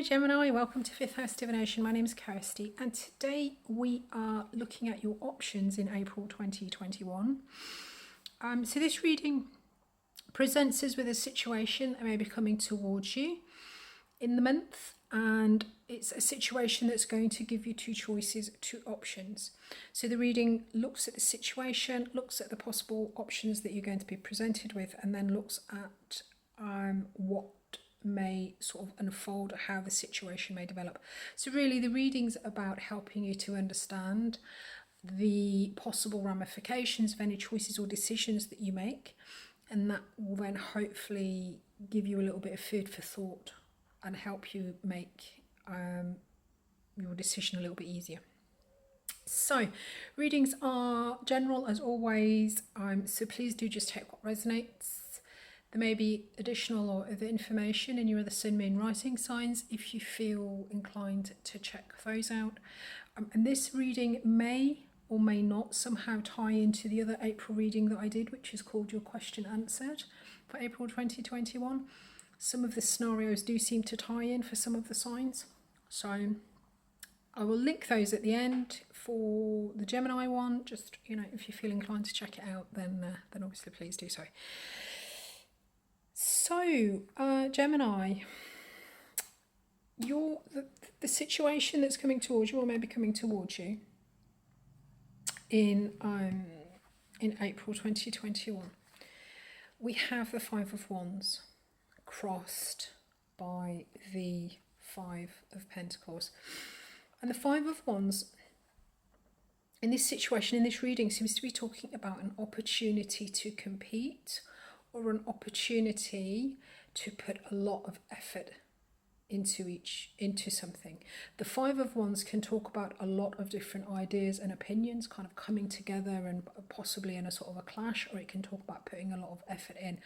Hello Gemini, welcome to Fifth House Divination. My name is Kirsty and today we are looking at your options in April 2021. So this reading presents us with a situation that may be coming towards you in the month, and it's a situation that's going to give you two choices, two options. So the reading looks at the situation, looks at the possible options that you're going to be presented with, and then looks at what may sort of unfold, how the situation may develop. So really the reading's about helping you to understand the possible ramifications of any choices or decisions that you make, and that will then hopefully give you a little bit of food for thought and help you make your decision a little bit easier. So readings are general as always, so please do just take what resonates. There may be additional or other information in your other sun, moon, rising signs if you feel inclined to check those out. And this reading may or may not somehow tie into the other April reading that I did, which is called Your Question Answered for April 2021. Some of the scenarios do seem to tie in for some of the signs. So I will link those at the end for the Gemini one. Just, if you feel inclined to check it out, then obviously please do so. So, Gemini, the situation that's coming towards you, or maybe coming towards you, in April 2021, we have the Five of Wands crossed by the Five of Pentacles, and the Five of Wands in this situation, in this reading, seems to be talking about an opportunity to compete, or an opportunity to put a lot of effort into something. The Five of Wands can talk about a lot of different ideas and opinions kind of coming together and possibly in a sort of a clash, or it can talk about putting a lot of effort in.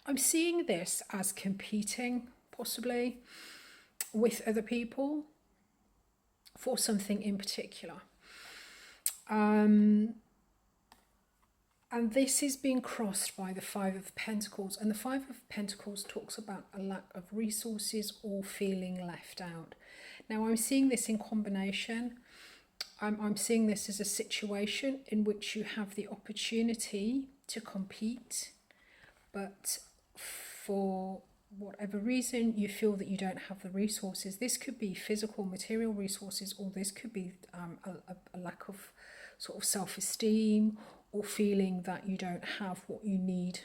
I'm seeing this as competing possibly with other people for something in particular. And this is being crossed by the Five of Pentacles. And the Five of Pentacles talks about a lack of resources or feeling left out. Now I'm seeing this in combination. I'm seeing this as a situation in which you have the opportunity to compete, but for whatever reason you feel that you don't have the resources. This could be physical, material resources, or this could be a lack of sort of self-esteem, or feeling that you don't have what you need,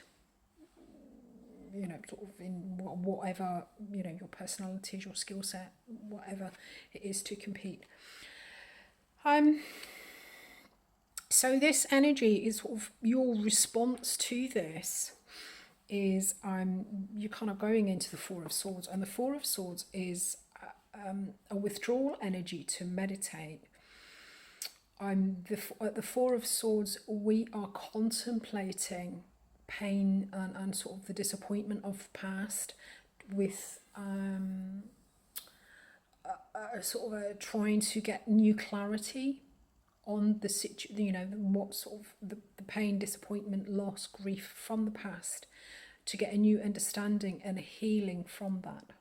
sort of in whatever, your personality, your skill set, whatever it is to compete. So this energy is sort of your response to this is you're kind of going into the Four of Swords, and the Four of Swords is a withdrawal energy to meditate. At the Four of Swords, we are contemplating pain and sort of the disappointment of the past, with sort of trying to get new clarity on the what sort of the pain, disappointment, loss, grief from the past, to get a new understanding and a healing from that.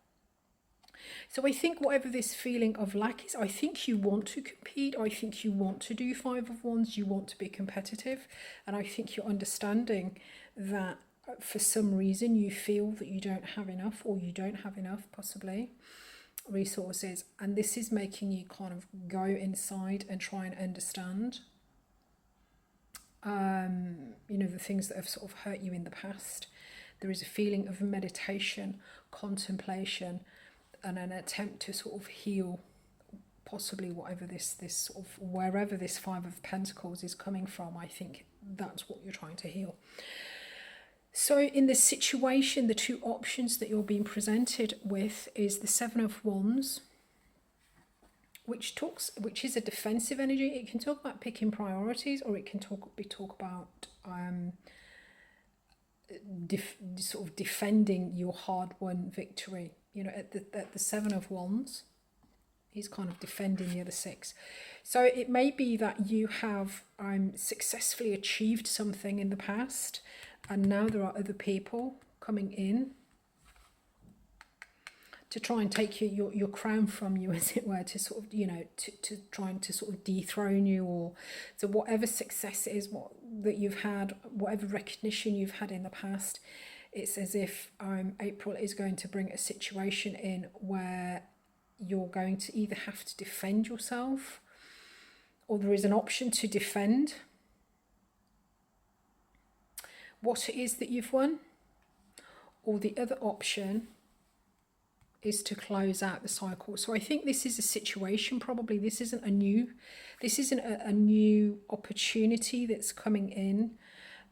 So I think whatever this feeling of lack is, I think you want to compete. I think you want to do Five of Wands. You want to be competitive. And I think you're understanding that for some reason you feel that you don't have enough, or you don't have enough, possibly, resources. And this is making you kind of go inside and try and understand, the things that have sort of hurt you in the past. There is a feeling of meditation, contemplation, and an attempt to sort of heal possibly whatever this sort of, wherever this Five of Pentacles is coming from. I think that's what you're trying to heal. So in this situation, the two options that you're being presented with is the Seven of Wands, which is a defensive energy. It can talk about picking priorities, or it can talk about sort of defending your hard-won victory. At the Seven of Wands, he's kind of defending the other six. So it may be that you have successfully achieved something in the past, and now there are other people coming in to try and take your crown from you, as it were, to sort of, you know, to trying to sort of dethrone you, or so whatever success it is that you've had, whatever recognition you've had in the past, it's as if April is going to bring a situation in where you're going to either have to defend yourself, or there is an option to defend what it is that you've won, or the other option is to close out the cycle. So I think this is a situation, probably this isn't a new opportunity that's coming in.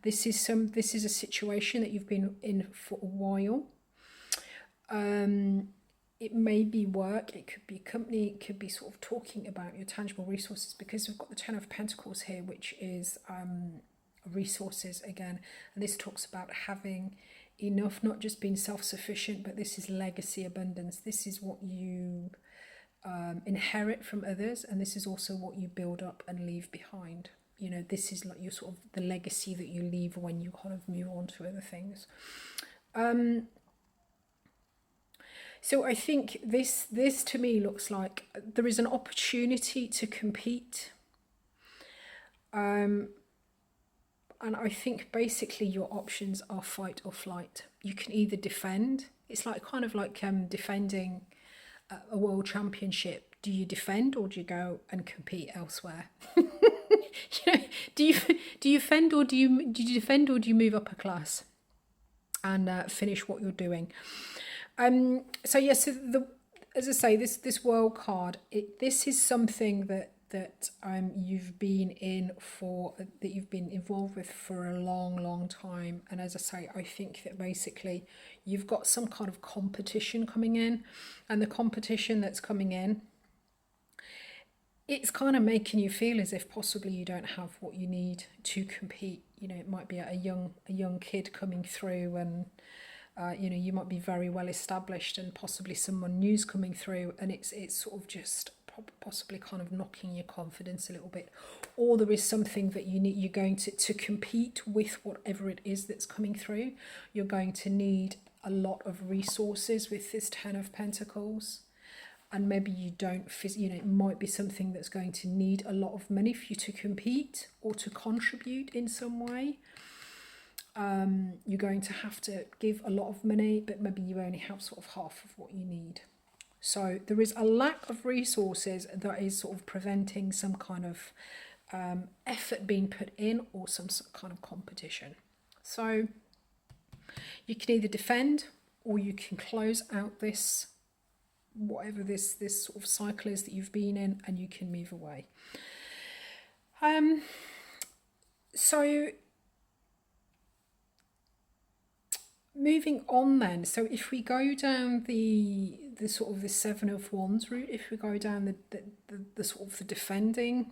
This is a situation that you've been in for a while. It may be work, it could be company, it could be sort of talking about your tangible resources, because we've got the Ten of Pentacles here, which is resources again, and this talks about having enough, not just being self-sufficient, but this is legacy abundance. This is what you inherit from others, and this is also what you build up and leave behind. You know, this is like your sort of the legacy that you leave when you kind of move on to other things. So I think this to me looks like there is an opportunity to compete. And I think basically your options are fight or flight. You can either defend. It's like kind of like defending a world championship. Do you defend, or do you go and compete elsewhere? You know, do you defend, or do you defend, or do you move up a class and finish what you're doing? So yes, as I say, this world card, this is something that you've been involved with for a long time. And as I say, I think that basically you've got some kind of competition coming in, and the competition that's coming in, it's kind of making you feel as if possibly you don't have what you need to compete. You know, it might be a young kid coming through, and you know, you might be very well established, and possibly someone new's coming through, and it's sort of just possibly kind of knocking your confidence a little bit. Or there is something that you're going to compete with whatever it is that's coming through. You're going to need a lot of resources with this Ten of Pentacles, and maybe you don't, you know, it might be something that's going to need a lot of money for you to compete or to contribute in some way. You're going to have to give a lot of money, but maybe you only have sort of half of what you need. So there is a lack of resources that is sort of preventing some kind of effort being put in, or some kind of competition. So you can either defend, or you can close out this, whatever this sort of cycle is that you've been in, and you can move away. So moving on then, so if we go down the sort of the Seven of Wands route, if we go down the sort of the defending,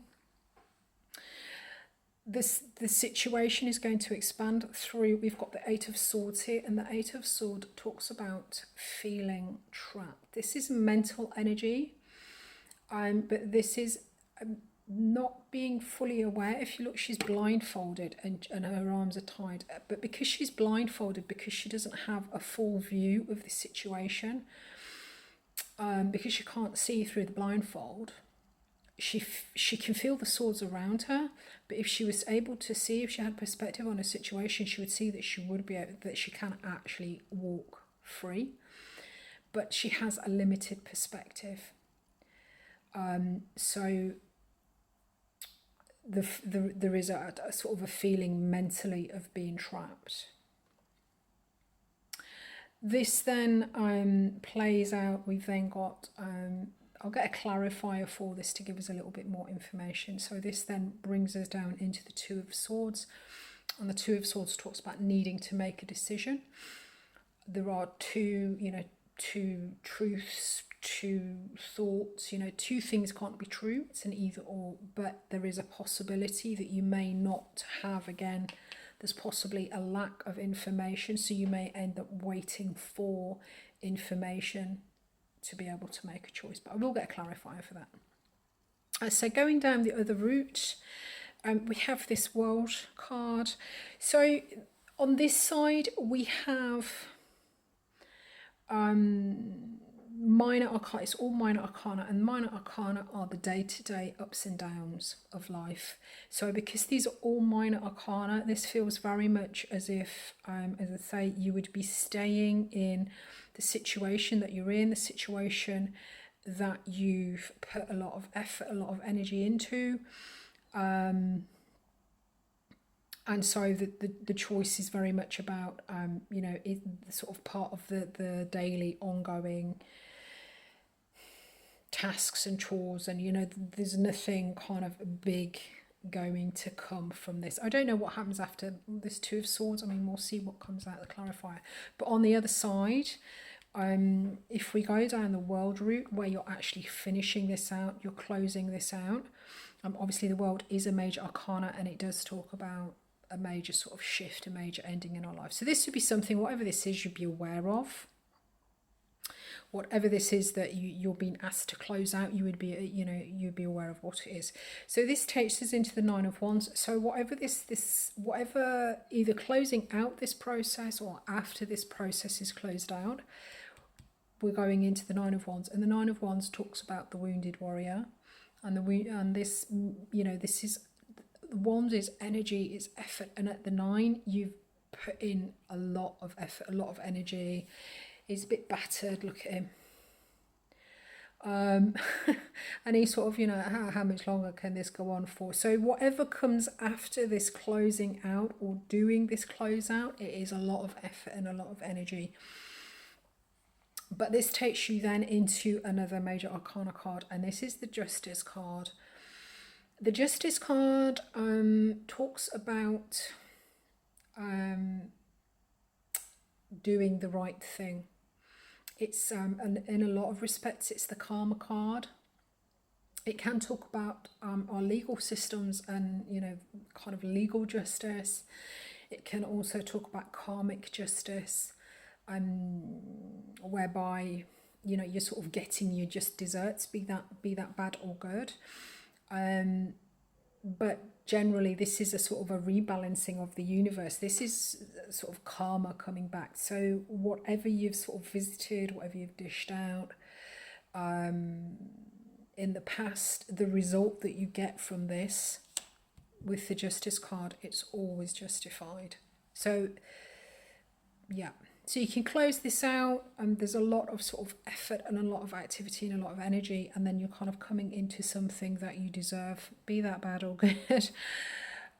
the situation is going to expand through. We've got the Eight of Swords here, and the Eight of Swords talks about feeling trapped. This is mental energy, but this is not being fully aware. If you look, she's blindfolded and her arms are tied, but because she's blindfolded, because she doesn't have a full view of the situation, because she can't see through the blindfold, she can feel the swords around her. But if she was able to see, if she had perspective on a situation, she would see that she would be able, that she can actually walk free, but she has a limited perspective. So there is a sort of a feeling mentally of being trapped. This then plays out. We've then got, I'll get a clarifier for this to give us a little bit more information. So this then brings us down into the Two of Swords, and the Two of Swords talks about needing to make a decision. There are two truths, two thoughts, two things can't be true. It's an either or, but there is a possibility that you may not have, again, there's possibly a lack of information, so you may end up waiting for information to be able to make a choice, but I will get a clarifier for that. So going down the other route, we have this World card. So on this side we have minor arcana, it's all minor arcana, and minor arcana are the day-to-day ups and downs of life. So because these are all minor arcana, this feels very much as if, as I say, you would be staying in the situation that you're in, the situation that you've put a lot of effort, a lot of energy into. And so the choice is very much about, you know, sort of part of the daily ongoing tasks and chores, and, you know, there's nothing kind of big going to come from this. I don't know what happens after this Two of Swords. I mean, we'll see what comes out of the clarifier. But on the other side, if we go down the world route where you're actually finishing this out, you're closing this out, obviously the world is a major arcana, and it does talk about a major sort of shift, a major ending in our life. So this would be something, whatever this is, you'd be aware of. Whatever this is that you're being asked to close out, you would be, you know, you'd be aware of what it is. So this takes us into the Nine of Wands. So whatever whatever, either closing out this process or after this process is closed out, we're going into the Nine of Wands. And the Nine of Wands talks about the wounded warrior, and this, you know, this is, the Wands is energy, is effort, and at the Nine you've put in a lot of effort, a lot of energy. He's a bit battered, look at him. And he's sort of, you know, how much longer can this go on for? So whatever comes after this closing out or doing this closeout, it is a lot of effort and a lot of energy. But this takes you then into another major arcana card, and this is the Justice card. The Justice card talks about doing the right thing. It's and in a lot of respects, it's the Karma card. It can talk about our legal systems and, you know, kind of legal justice. It can also talk about karmic justice, whereby, you know, you're sort of getting your just desserts, be that bad or good. But generally this is a sort of a rebalancing of the universe. This is sort of karma coming back. So whatever you've sort of visited, whatever you've dished out in the past, the result that you get from this with the Justice card, it's always justified. So yeah, so you can close this out, and there's a lot of sort of effort and a lot of activity and a lot of energy, and then you're kind of coming into something that you deserve, be that bad or good.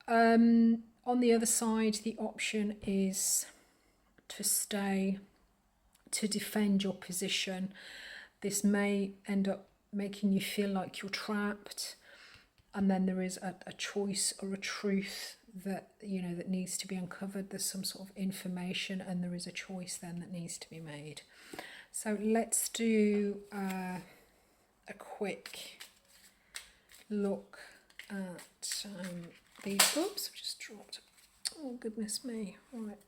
On the other side, the option is to stay, to defend your position. This may end up making you feel like you're trapped, and then there is a choice or a truth that, you know, that needs to be uncovered. There's some sort of information, and there is a choice then that needs to be made. So let's do a quick look at these. Oops, just dropped. Oh goodness me. All right,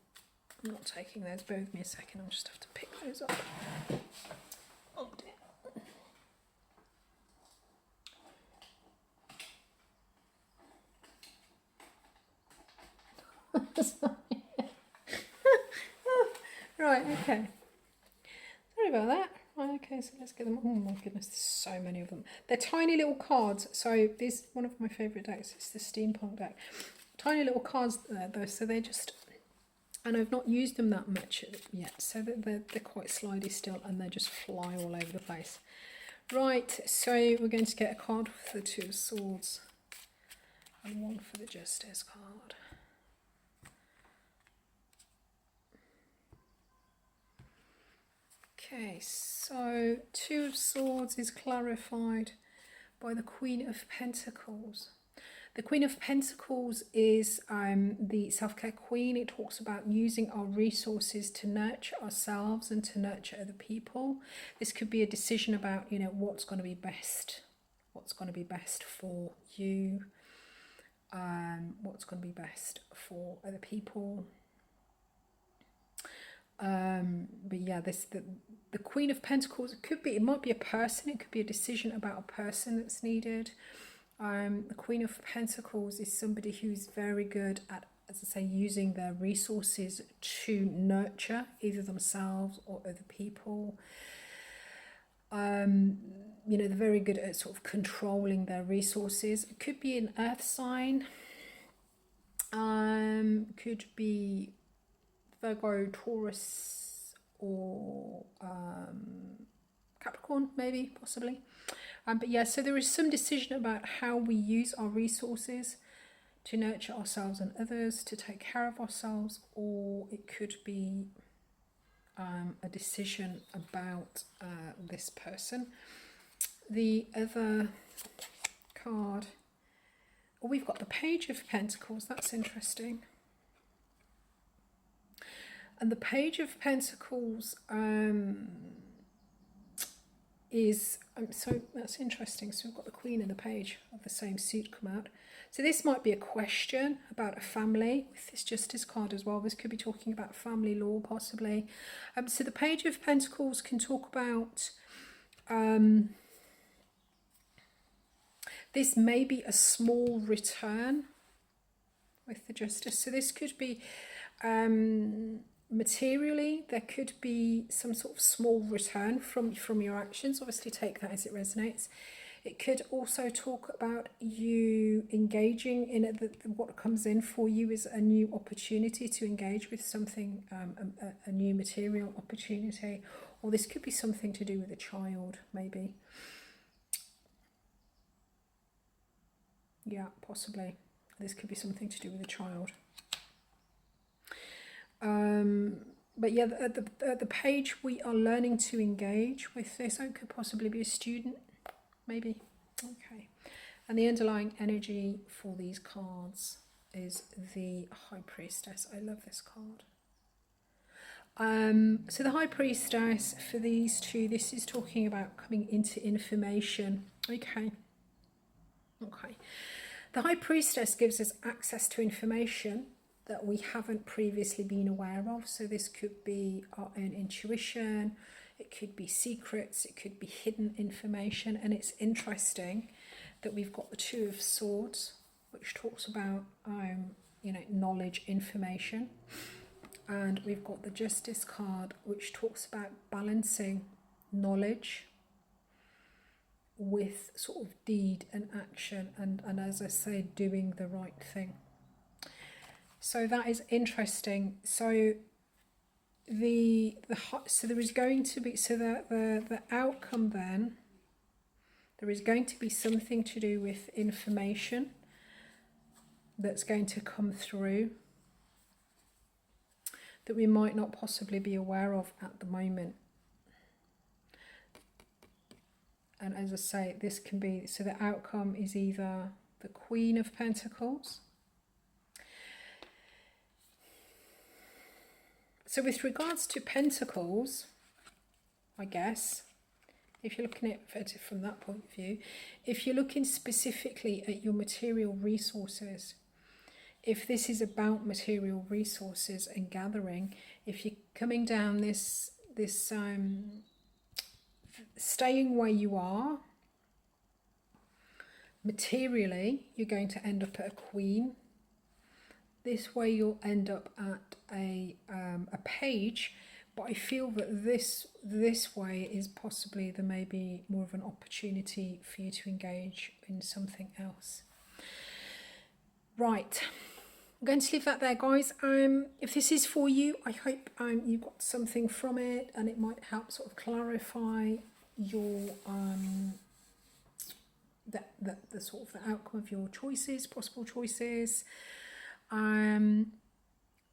I'm not taking those. Bear with me a second, I'll just have to pick those up. Oh dear. Right, okay. Sorry about that. Right, okay, so let's get them. Oh my goodness, there's so many of them. They're tiny little cards. So this is one of my favourite decks. It's the Steampunk deck. Tiny little cards there, though, so they're just, and I've not used them that much yet, so they're quite slidey still, and they just fly all over the place. Right, so we're going to get a card for the Two of Swords and one for the Justice card. Okay, so Two of Swords is clarified by the Queen of Pentacles. The Queen of Pentacles is the self-care queen. It talks about using our resources to nurture ourselves and to nurture other people. This could be a decision about, you know, what's going to be best for you, what's going to be best for other people. But yeah, the Queen of Pentacles, it might be a person, it could be a decision about a person that's needed. The Queen of Pentacles is somebody who's very good at, as I say, using their resources to nurture either themselves or other people. You know, they're very good at sort of controlling their resources. It could be an earth sign, could be Virgo, Taurus, or Capricorn, maybe, possibly. But yeah, so there is some decision about how we use our resources to nurture ourselves and others, to take care of ourselves, or it could be a decision about this person. The other card, oh, we've got the Page of Pentacles. That's interesting. And the Page of Pentacles is, so that's interesting. So we've got the Queen and the Page of the same suit come out. So this might be a question about a family with this Justice card as well. This could be talking about family law, possibly. So the Page of Pentacles can talk about, this may be a small return with the Justice. So this could be materially, there could be some sort of small return from your actions. Obviously take that as it resonates. It could also talk about you engaging in it. What comes in for you is a new opportunity to engage with something, a new material opportunity. Or this could be something to do with a child, maybe. Yeah, possibly. This could be something to do with a child. But yeah, at the Page, we are learning to engage with this. So it could possibly be a student, maybe. Okay. And the underlying energy for these cards is the High Priestess. I love this card. So the High Priestess, for these two, this is talking about coming into information. Okay. Okay. The High Priestess gives us access to information that we haven't previously been aware of. So this could be our own intuition, it could be secrets, it could be hidden information. And it's interesting that we've got the Two of Swords, which talks about you know, knowledge, information, and we've got the Justice card, which talks about balancing knowledge with sort of deed and action, and as I say, doing the right thing. So that is interesting. So so there is going to be, so the outcome then, there is going to be something to do with information that's going to come through that we might not possibly be aware of at the moment. And as I say, this can be, so the outcome is either the Queen of Pentacles. So with regards to Pentacles, I guess, if you're looking at it from that point of view, if you're looking specifically at your material resources, if this is about material resources and gathering, if you're coming down this staying where you are, materially, you're going to end up at a Queen. This way you'll end up at a Page, but I feel that this way is possibly, there may be more of an opportunity for you to engage in something else. Right, I'm going to leave that there, guys. If this is for you, I hope you got something from it, and it might help sort of clarify your the sort of the outcome of your choices, possible choices.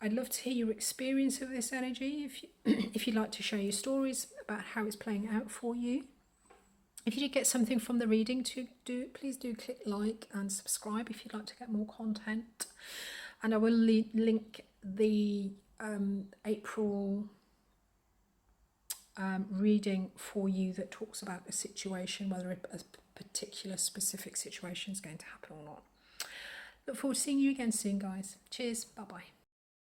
I'd love to hear your experience of this energy. If you'd like to share your stories about how it's playing out for you. If you did get something from the reading, please do click like and subscribe if you'd like to get more content. And I will link the April reading for you that talks about a situation, whether a particular specific situation is going to happen or not. Look forward to seeing you again soon, guys. Cheers. Bye-bye.